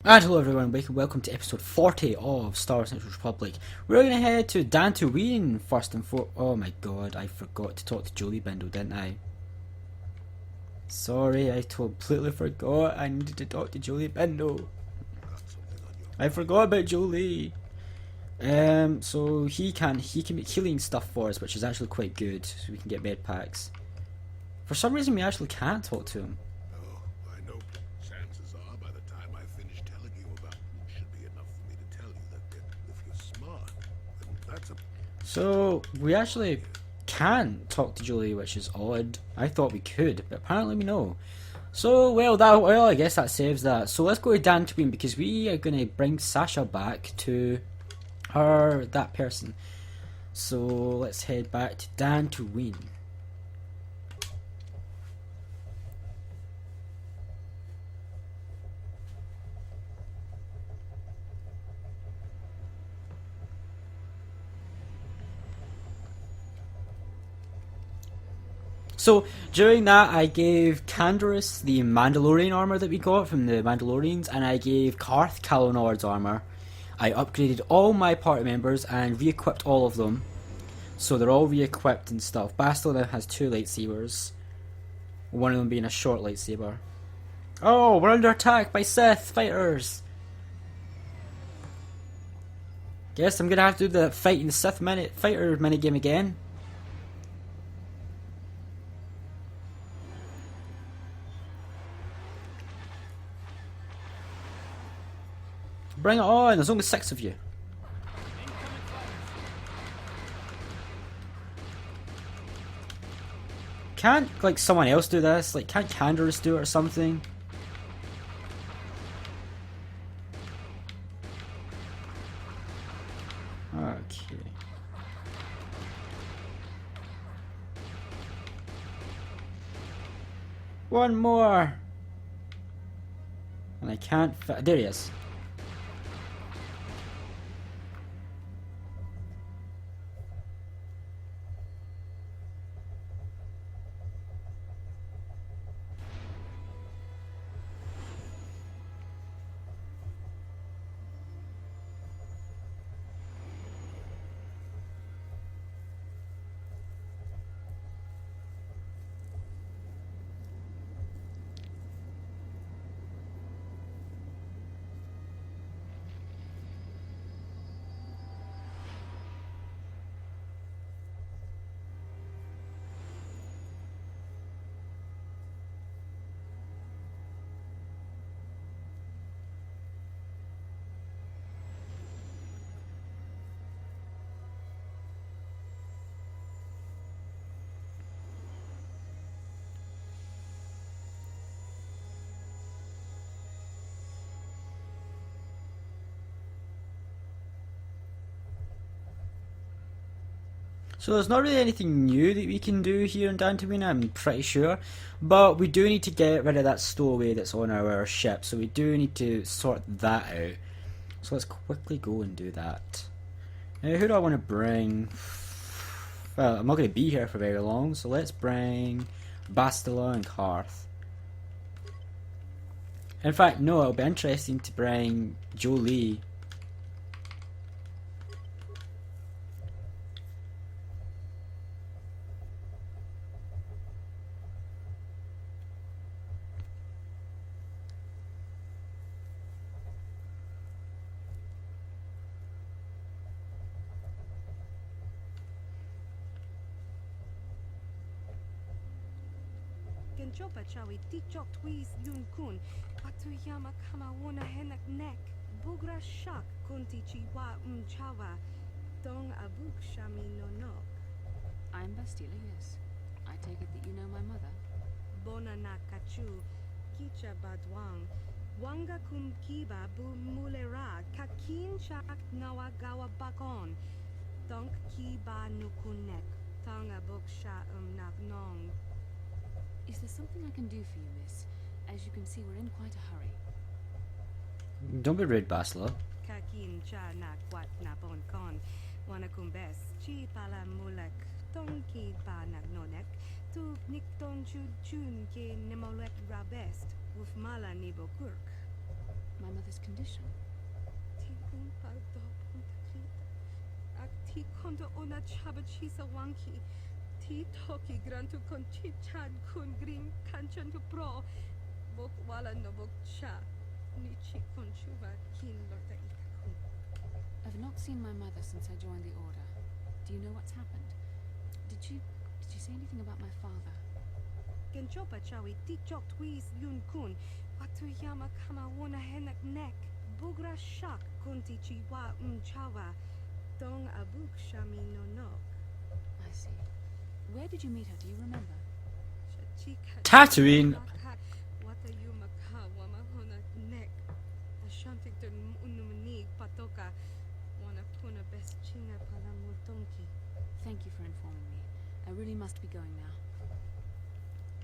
And hello everyone, welcome to episode 40 of Star Wars Central Republic. We're going to head to Dantooine first and foremost. Oh my god, I forgot to talk to Jolee Bindle, didn't I? Sorry, I completely forgot I needed to talk to Jolee Bindle. I forgot about Jolee. So he can make healing stuff for us, which is actually quite good, so we can get med packs. For some reason we actually can't talk to him. So, we actually can talk to Jolee, which is odd. I thought we could, but apparently we know. So, well, I guess that saves that. So let's go to Dantooine because we are going to bring Sasha back to that person. So, let's head back to Dantooine. So during that, I gave Canderous the Mandalorian armor that we got from the Mandalorians, and I gave Karth Kalonord's armor. I upgraded all my party members and re-equipped all of them, so they're all re-equipped and stuff. Bastila now has 2 lightsabers, one of them being a short lightsaber. Oh, we're under attack by Sith fighters. Guess I'm gonna have to do the fighting the Sith fighter minigame again. Bring it on, there's only 6 of you. Can't, like, someone else do this? Like, can't Canderous do it or something? Okay. One more! And I can't there he is. So there's not really anything new that we can do here in Dantooine, I'm pretty sure. But we do need to get rid of that stowaway that's on our ship, so we do need to sort that out. So let's quickly go and do that. Now, who do I want to bring? Well, I'm not going to be here for very long, so let's bring Bastila and Karth. In fact, no, it'll be interesting to bring Jolee. Jopa chawi tichok twis yun kun patuyama kama wona henak nek bugra shak kunti chiwa chawa dong abuk shami no nok. I'm Bastila, yes. I take it that you know my mother. Bona na kachu kicha badwang wanga kum kiba bu mulera kakin chak nawa gawa bakon donk kiba nukunek tong abuk sha nak nong. Is there something I can do for you, miss? As you can see, we're in quite a hurry. Don't be rude, Bastila. Kakin cha na kwat na bon kon wana kumbes chi pala mulek tonki ba nagnonek tu nikton chun ke nemolek rabest with mala nibo kurk. my mother's condition? Ti un paldo punta krita. Ak ti kondo ona chaba chisa wanki. Ti toki grantu kon chichad kun green kanchan tu pro. Bok wala no bok cha. Ni chi kon chuba kin lorta ika kun. I've not seen my mother since I joined the Order. Do you know what's happened? Did you say anything about my father? Genchopa chawi ti chok twis yun kun. Watu yama kama wona henak nek. Bugra shak kunti chiwa chawa. Dong abuk shami no nok. I see. Where did you meet her? Do you remember? Tatooine. Wata yuma ka wama hona nek. Ashantik ton unumani patoka. Wana puna best chinga pala multonki. Thank you for informing me. I really must be going now.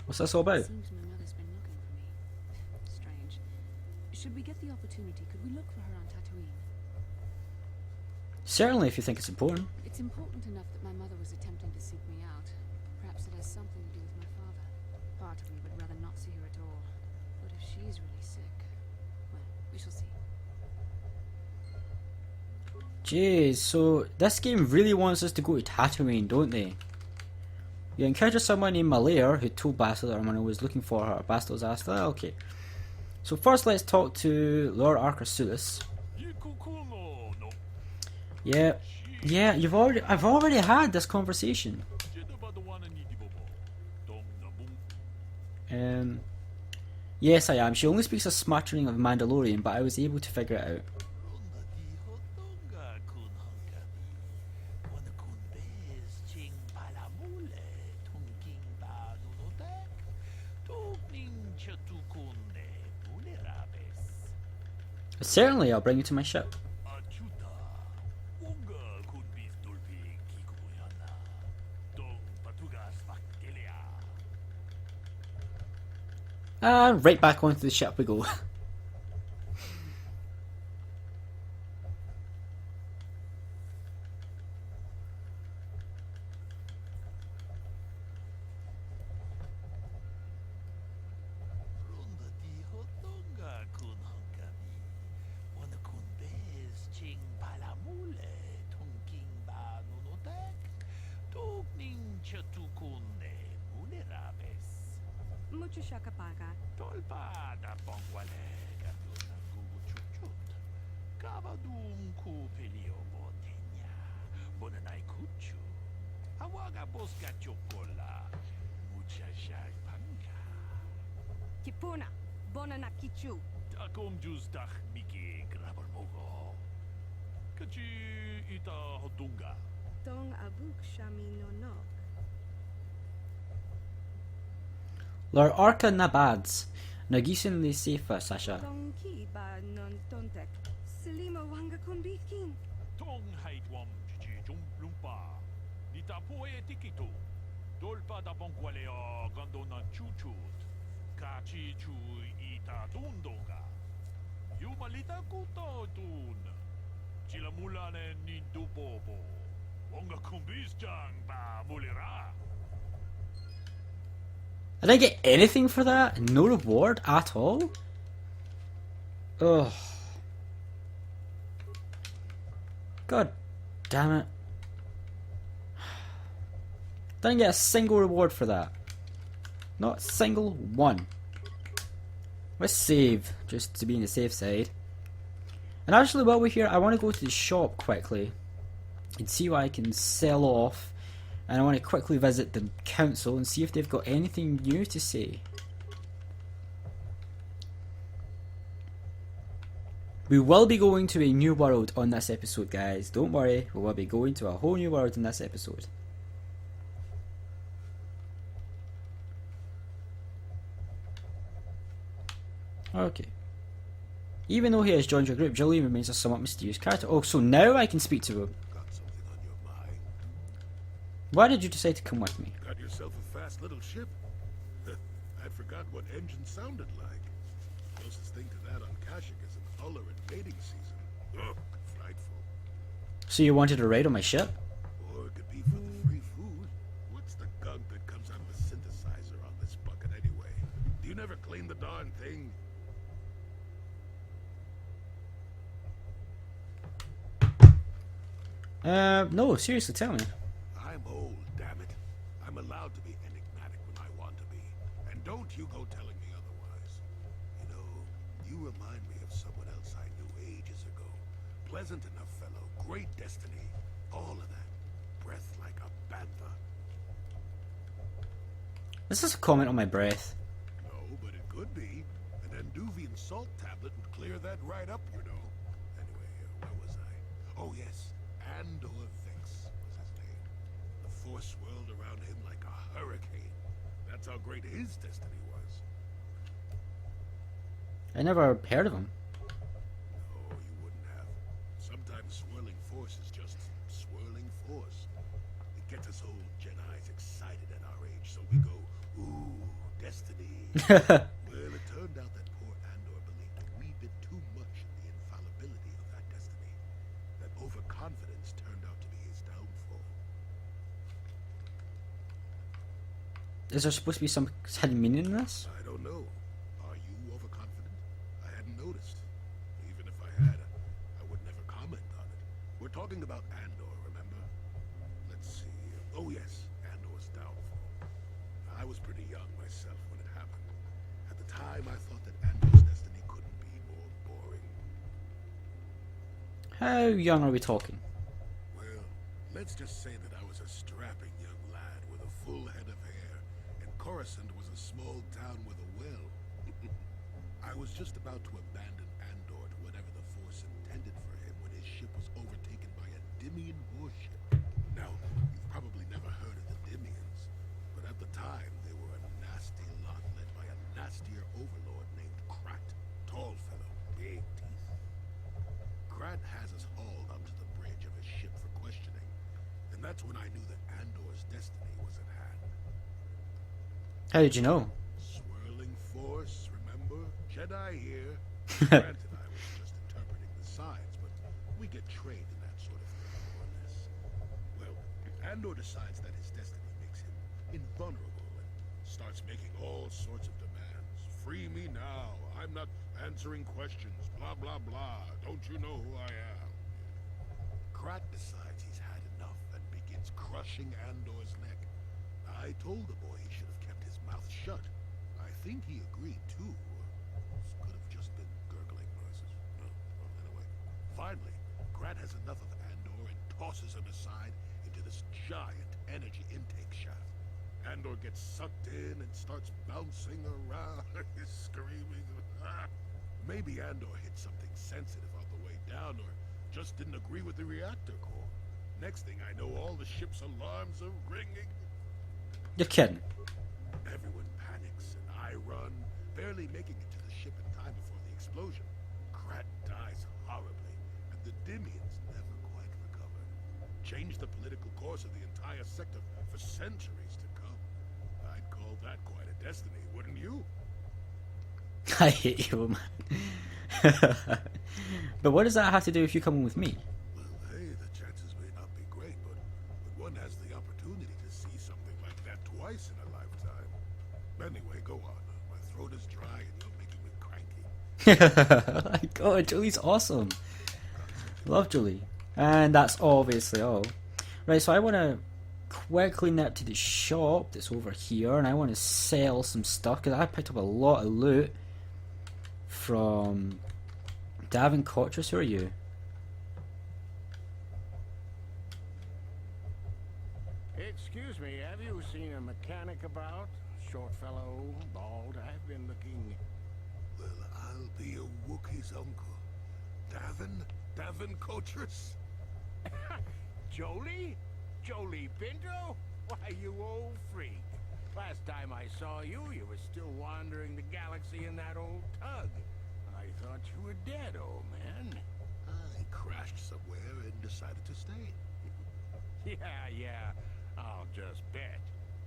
What's this all about? Seems my mother's been looking for me. Strange. Should we get the opportunity, could we look for her on Tatooine? Certainly, if you think it's important. It's important enough that my mother was attempting to seek me out. Perhaps it has something to do with my father. Part of me would rather not see her at all. But if she's really sick, well, we shall see. Jeez, so this game really wants us to go to Tatooine, don't they? You encounter someone named Malaire who told Bastila that Armano was looking for her. Bastila's asked, okay. So first let's talk to Lord Arcasulis. Yeah, I've already had this conversation. Yes I am. She only speaks a smattering of Mandalorian, but I was able to figure it out. Certainly, I'll bring you to my ship. Right back onto the ship we go. Mucho shakapaga. Tolpa da bongwale gaduna guchuchut. Kabadum ku pelio botenya. Bonanai kuchu. Awaga boska chokola. Mucha shagpanga. Kipuna. Bonana kichu. Takom justach miki grabalmogo. Kachi ita hodunga. Dong abuk shami no nok. Lord Arca Nabads. Nagisin li Sefa, Sasha. Dong ki ba non tontek. Selima wanga kunbikin. Tong haitwam jijum lumpa. Nita poe tikito. Dolpa da bongwale o gandona chuchut. Kachi chu ita tundoga. Yumalita kuto tun. Chilamulane ni dubobo. Wonga kumbis jang ba mulira. I didn't get anything for that? No reward at all? Ugh. God damn it. Didn't get a single reward for that. Not a single one. Let's save, just to be on the safe side. And actually while we're here, I want to go to the shop quickly and see what I can sell off. And I want to quickly visit the council and see if they've got anything new to say. We will be going to a new world on this episode, guys. Don't worry, we will be going to a whole new world in this episode. Okay. Even though he has joined your group, Jolee remains a somewhat mysterious character. Oh, so now I can speak to him. Why did you decide to come with me? Got yourself a fast little ship? I forgot what engine sounded like. Closest thing to that on Kashyyyk is an Uller in mating season. Ugh, frightful. So you wanted to ride on my ship? Or it could be for the free food. What's the gunk that comes out of the synthesizer on this bucket anyway? Do you never clean the darn thing? No, seriously, tell me. I'm old, damn it. I'm allowed to be enigmatic when I want to be. And don't you go telling me otherwise. You know, you remind me of someone else I knew ages ago. Pleasant enough fellow, great destiny, all of that. Breath like a panther. This is a comment on my breath. No, but it could be. An Anduvian salt tablet would clear that right up, you know. Anyway, where was I? Oh, yes. Andor Vex was his name. The force swirled around him like a hurricane. That's how great his destiny was. I never heard of him. No, you wouldn't have. Sometimes swirling force is just swirling force. It gets us old Jedis excited at our age, so we go, ooh, destiny. Well, it turned out that poor Andor believed a wee bit too much in the infallibility of that destiny. That overconfidence turned out to be his downfall. Is there supposed to be some hidden meaning in this? I don't know. Are you overconfident? I hadn't noticed. Even if I had, I would never comment on it. We're talking about Andor, remember? Let's see. Oh yes, Andor's downfall. I was pretty young myself when it happened. At the time, I thought that Andor's destiny couldn't be more boring. How young are we talking? Well, let's just say that I was a strapping young lad with a full head of hair, and Coruscant was a small town with a well. I was just about to abandon Andor to whatever the Force intended for him when his ship was overtaken by a Dimian warship. Now, you've probably never heard of the Dimians, but at the time, they were a nasty lot led by a nastier overlord named Krat. Tall fellow, big teeth. Krat has us hauled onto the bridge of his ship for questioning, and that's when I knew that Andor's destiny was at hand. How did you know? Swirling force, remember? Jedi here. Granted, I was just interpreting the signs, but we get trained in that sort of thing, more or less. Well, Andor decides that his destiny makes him invulnerable and starts making all sorts of demands. Free me now. I'm not answering questions. Blah, blah, blah. Don't you know who I am? Krat decides he's had enough and begins crushing Andor's neck. I told the boy he should have kept his mouth shut. I think he agreed too. This could have just been gurgling noises. Well, anyway. Finally, Krat has enough of Andor and tosses him aside into this giant energy intake shaft. Andor gets sucked in and starts bouncing around, screaming. Maybe Andor hit something sensitive on the way down, or just didn't agree with the reactor core. Next thing I know, all the ship's alarms are ringing. You're kidding. Everyone panics, and I run, barely making it to the ship in time before the explosion. Krat dies horribly, and the Dimians never quite recover. Changed the political course of the entire sector for centuries to come. I'd call that quite a destiny, wouldn't you? I hate you, man. But what does that have to do with you coming with me? Well, hey, the chances may not be great, but one has the opportunity to see something like that twice in a lifetime. Anyway, go on. My throat is dry and you're making me cranky. Oh my god, Jolee's awesome. Love Jolee. And that's obviously all. Right, so I want to quickly nip to the shop that's over here, and I want to sell some stuff, because I picked up a lot of loot from Davin Kotrus. Who are you? Excuse me, have you seen a mechanic about? Short fellow, bald, I've been looking... Well, I'll be a Wookiee's uncle. Davin Kotrus? Jolee? Jolee Pinto? Why, you old freak. Last time I saw you, you were still wandering the galaxy in that old tug. I thought you were dead, old man. I crashed somewhere and decided to stay. Yeah, I'll just bet.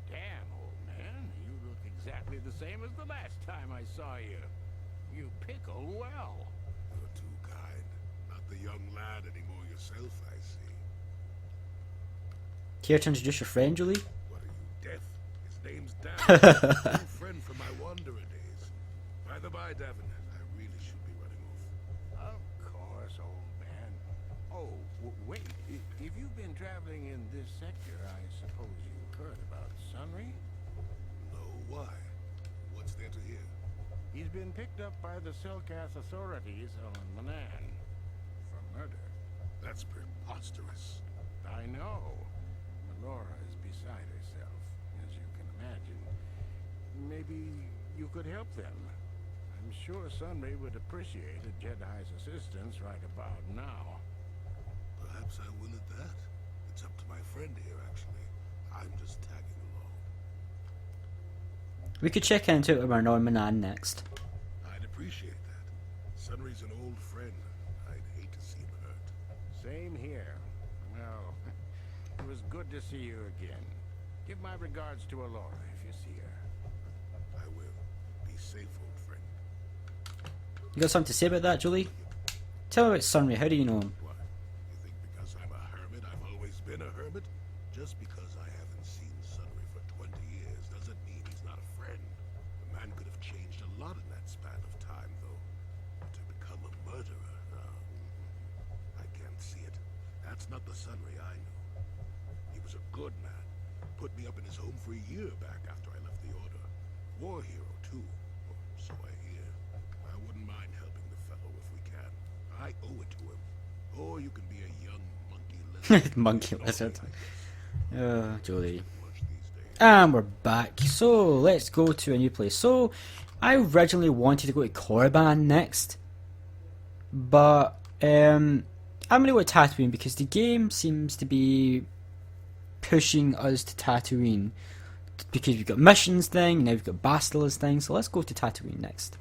Damn, old man, you look exactly the same as the last time I saw you. You pickle well. You're too kind. Not the young lad anymore yourself, I see. Care to introduce your friend, Jolee? What are you, deaf? His name's Davin. Old friend from my wanderer days. By the by, Davin, I really should be running off. Of course, old man. Oh, wait. If you've been traveling in this sector, I suppose you've heard about Sunry? No, why? What's there to hear? He's been picked up by the Selkath authorities on Manan for murder. That's preposterous. I know. Melora is beside herself, as you can imagine. Maybe you could help them. I'm sure Sunray would appreciate a Jedi's assistance right about now. Perhaps I will at that. It's up to my friend here, actually. I'm just tagging along. We could check into it with our Norman next. I'd appreciate that. Sunry's an old friend. I'd hate to see him hurt. Same here. Well, it was good to see you again. Give my regards to Alora if you see her. I will. Be safe, old friend. You got something to say about that, Jolee? Tell me about Sunray. How do you know him? What? You think because I'm a hermit, I've always been a hermit? Just because I haven't seen Sunray for 20 years doesn't mean he's not a friend. The man could have changed a lot in that span of time, though. To become a murderer, I can't see it. That's not the Sunray I know. He was a good man. Put me up in his home for a year back after I left the Order. War hero, too. Or so I hear. I wouldn't mind helping the fellow if we can. I owe it to him. Or you can be a young monkey lizard. Monkey lizard. Jolee. Much these days. And we're back. So let's go to a new place. So I originally wanted to go to Korriban next, but I'm gonna go to Tatooine because the game seems to be pushing us to Tatooine because we've got missions thing, now we've got Bastila's thing. So let's go to Tatooine next.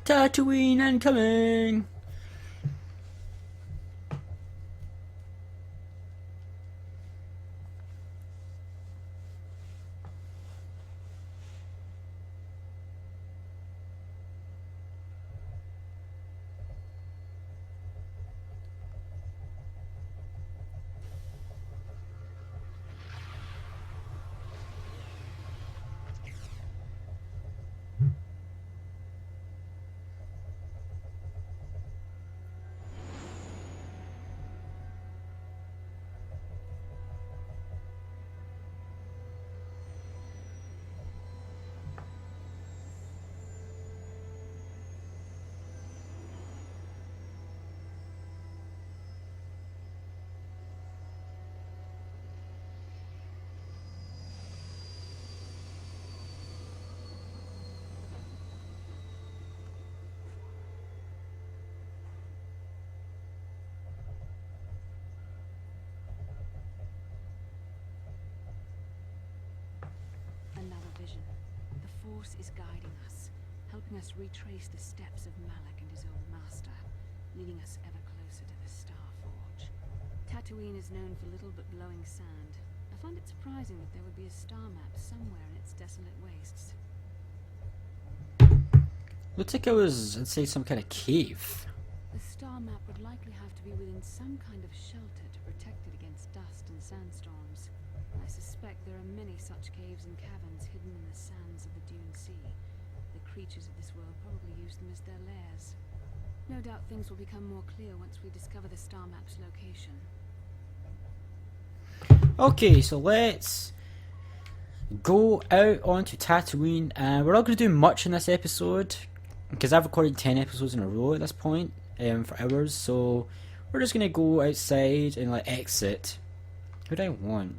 Tatooine incoming! Another vision. The Force is guiding us, helping us retrace the steps of Malak and his old master, leading us ever closer to the Star Forge. Tatooine is known for little but glowing sand. I find it surprising that there would be a star map somewhere in its desolate wastes. Looks like it was, I'd say, some kind of cave. The star map would likely have to be within some kind of shelter to protect it against dust and sandstorms. I suspect there are many such caves and caverns hidden in the sands of the Dune Sea. The creatures of this world probably use them as their lairs. No doubt things will become more clear once we discover the star map's location. Okay, so let's go out onto Tatooine, and we're not going to do much in this episode because I've recorded 10 episodes in a row at this point for hours, so we're just going to go outside and like exit. Who do I want?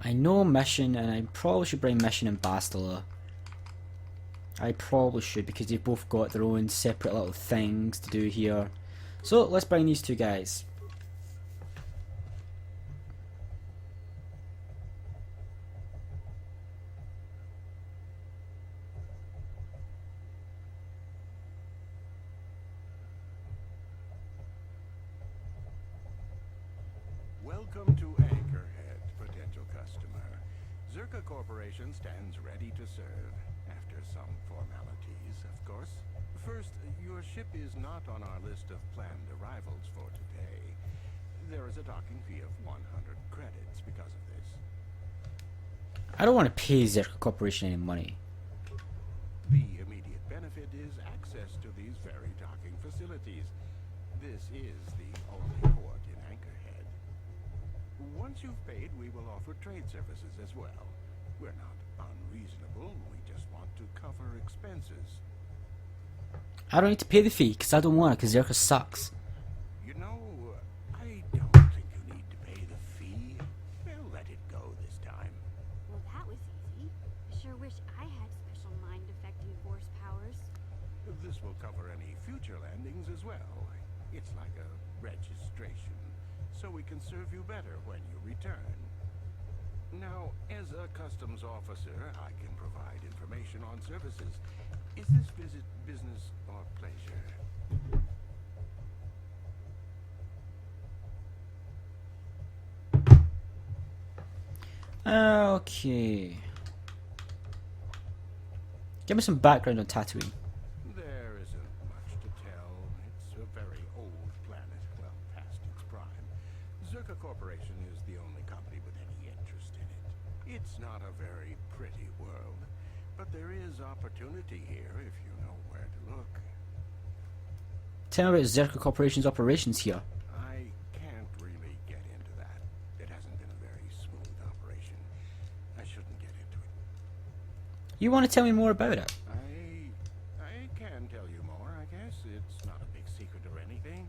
I know Mission, and I probably should bring Mission and Bastila. I probably should because they've both got their own separate little things to do here. So let's bring these two guys. Welcome to Anchorhead, potential customer. Zerka Corporation stands ready to serve. After some formalities, of course. First, your ship is not on our list of planned arrivals for today. There is a docking fee of 100 credits because of this. I don't want to pay Zerka Corporation any money. The immediate benefit is access to these very docking facilities. This is the only port in Anchorhead. Once you've paid, we will offer trade services as well. We're not unreasonable, we just want to cover expenses. I don't need to pay the fee because I don't want it because Zerka sucks. You know, I don't think you need to pay the fee. We'll let it go this time. Well, that was easy. I sure wish I had special mind-affecting force powers. This will cover any future landings as well. It's like a registration, so we can serve you better when you return. Now, as a customs officer, I can provide information on services. Is this visit business or pleasure? Okay. Give me some background on Tatooine. There isn't much to tell. It's a very old planet, well past its prime. Zerka Corporation is the only company with any interest in it. It's not a very pretty world, but there is opportunity here if you know where to look. Tell me about Zerka Corporation's operations here. I can't really get into that. It hasn't been a very smooth operation. I shouldn't get into it. You want to tell me more about it? I can tell you more, I guess. It's not a big secret or anything.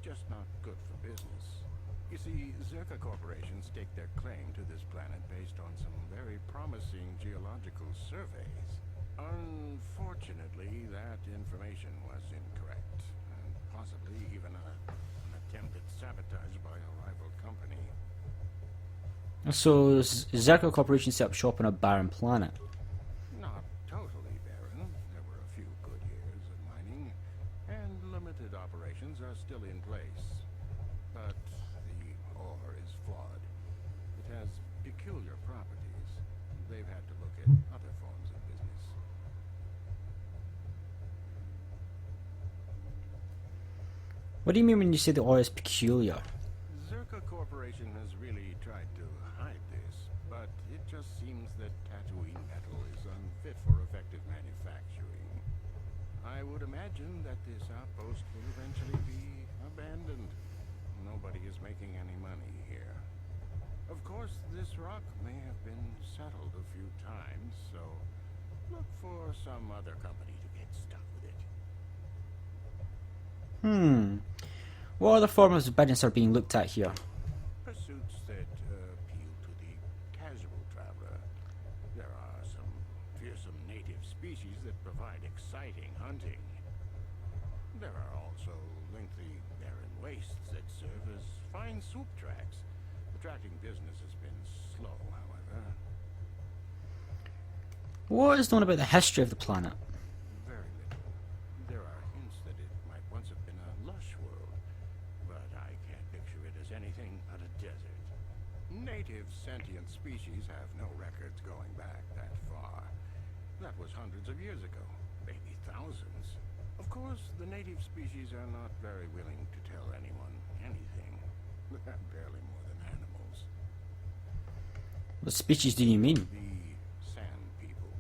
Just not good for business. You see, Zerka Corporation staked their claim to this planet based on some very promising geological surveys. Unfortunately, that information was incorrect, and possibly even an attempt at sabotage by a rival company. So, Zerka Corporation set up shop on a barren planet. Not totally barren. There were a few good years of mining, and limited operations are still in place. But the ore is flawed. It has peculiar properties. They've had to look at other forms of business. What do you mean when you say the ore is peculiar? Zerka Corporation has really tried to hide this, but it just seems that Tatooine metal is unfit for effective manufacturing. I would imagine that this outpost will eventually be abandoned. Nobody is making any money here. Of course, this rock may have been settled a few times, so look for some other company to get stuck with it. What other forms of business are being looked at here? Pursuits that appeal to the casual traveler. There are some fearsome native species that provide exciting hunting. There are also lengthy barren wastes that serve as fine soup tracks. Attracting business has been slow, however. What is known about the history of the planet? Very little. There are hints that it might once have been a lush world, but I can't picture it as anything but a desert. Native sentient species have no records going back that far. That was hundreds of years ago, maybe thousands. Of course, the native species are not very willing to tell anyone anything. They're barely more than animals. What species do you mean? The Sand People.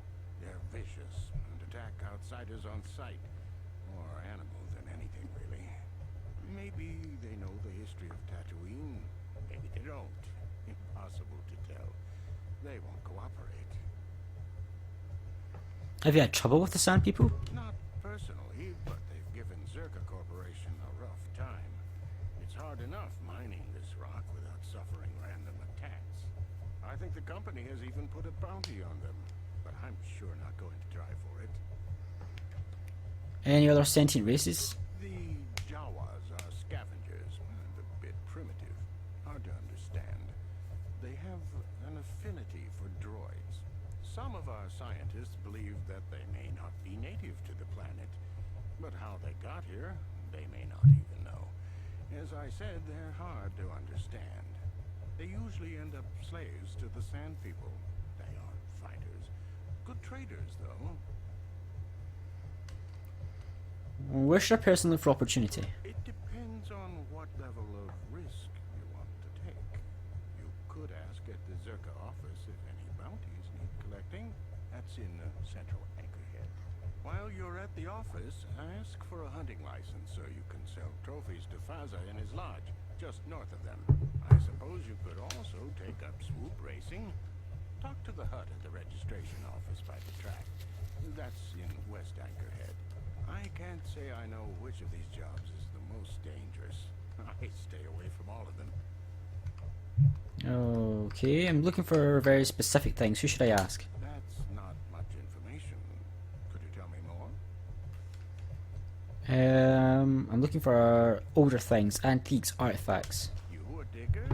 They're vicious and attack outsiders on sight. More animal than anything, really. Maybe they know the history of Tatooine. Maybe they don't. Impossible to tell. They won't cooperate. Have you had trouble with the Sand People? Not personally, but they've given Zerka Corporation a rough time. It's hard enough mining this rock without suffering random attacks. I think the company has even put a bounty on them, but I'm sure not going to try for it. Any other sentient races? The Jawas are scavengers, and a bit primitive. Hard to understand. They have an affinity for droids. Some of our scientists believe that they may not be native to the planet, but how they got here, they may not even know. As I said, they're hard to understand. They usually end up slaves to the Sand People. They aren't fighters. Good traders, though. Where should a person look for opportunity? It depends on what level of risk you want to take. You could ask at the Zerka office if any bounties need collecting. That's in Central Anchorhead. While you're at the office, ask for a hunting license so you can sell trophies to Faza in his lodge, just north of them. I suppose you could also take up swoop racing. Talk to the hut at the registration office by the track. That's in West Anchorhead. I can't say I know which of these jobs is the most dangerous. I stay away from all of them. Okay, I'm looking for very specific things. Who should I ask? That's not much information. Could you tell me more? I'm looking for older things, antiques, artifacts. You a digger?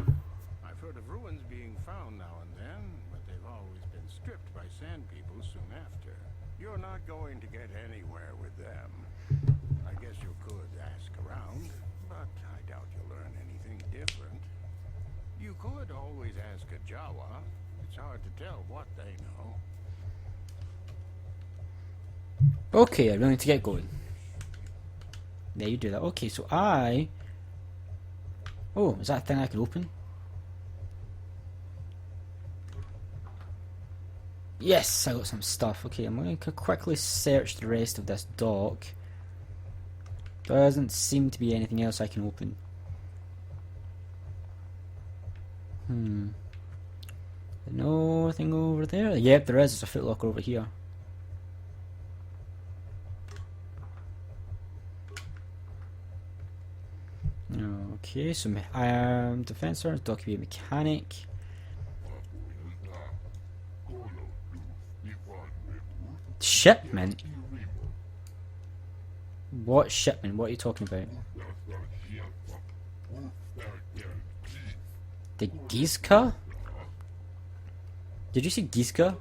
I've heard of ruins being found now and then, but they've always been stripped by Sand People soon after. You're not going to get anywhere with them. I guess you could ask around, but I doubt you'll learn anything different. You could always ask a Jawa. It's hard to tell what they know. Okay, I'm willing to get going. There, you do that. Okay, so I... Oh, is that a thing I can open? Yes, I got some stuff. Okay, I'm going to quickly search the rest of this dock. Doesn't seem to be anything else I can open. Nothing over there? Yep, there is. There's a footlocker over here. Okay, so defense sergeant, document mechanic. Shipment? What shipment? What are you talking about? The Gizka? Did you say Gizka?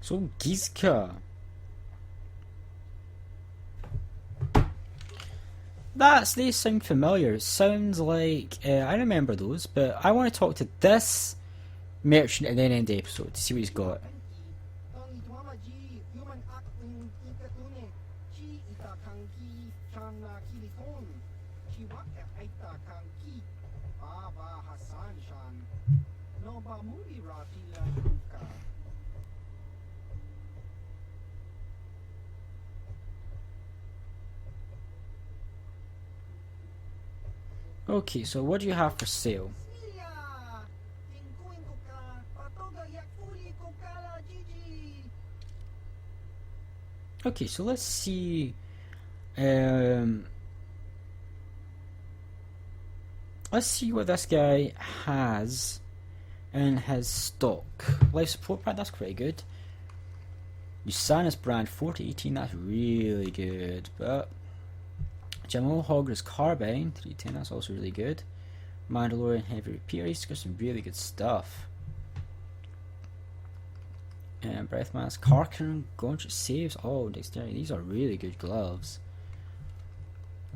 So Gizka. They sound familiar. It sounds like I remember those, but I want to talk to this merchant and then end the episode to see what he's got. Okay, so what do you have for sale? Okay, so let's see. Let's see what this guy has in his stock. Life support pad, that's pretty good. Usanus brand 4018, that's really good. But Jamal Hogger's carbine 310, that's also really good. Mandalorian heavy repeater, he's got some really good stuff. And breath mask, Karkin, gauntlet saves, oh dexterity, these are really good gloves.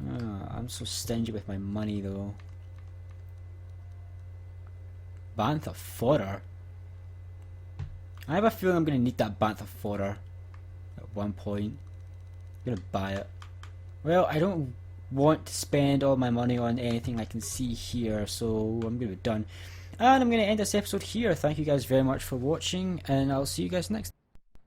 I'm so stingy with my money though. Bantha fodder. I have a feeling I'm gonna need that bantha fodder at one point. I'm gonna buy it. Well, I don't want to spend all my money on anything I can see here, so I'm gonna be done. And I'm gonna end this episode here. Thank you guys very much for watching, and I'll see you guys next time.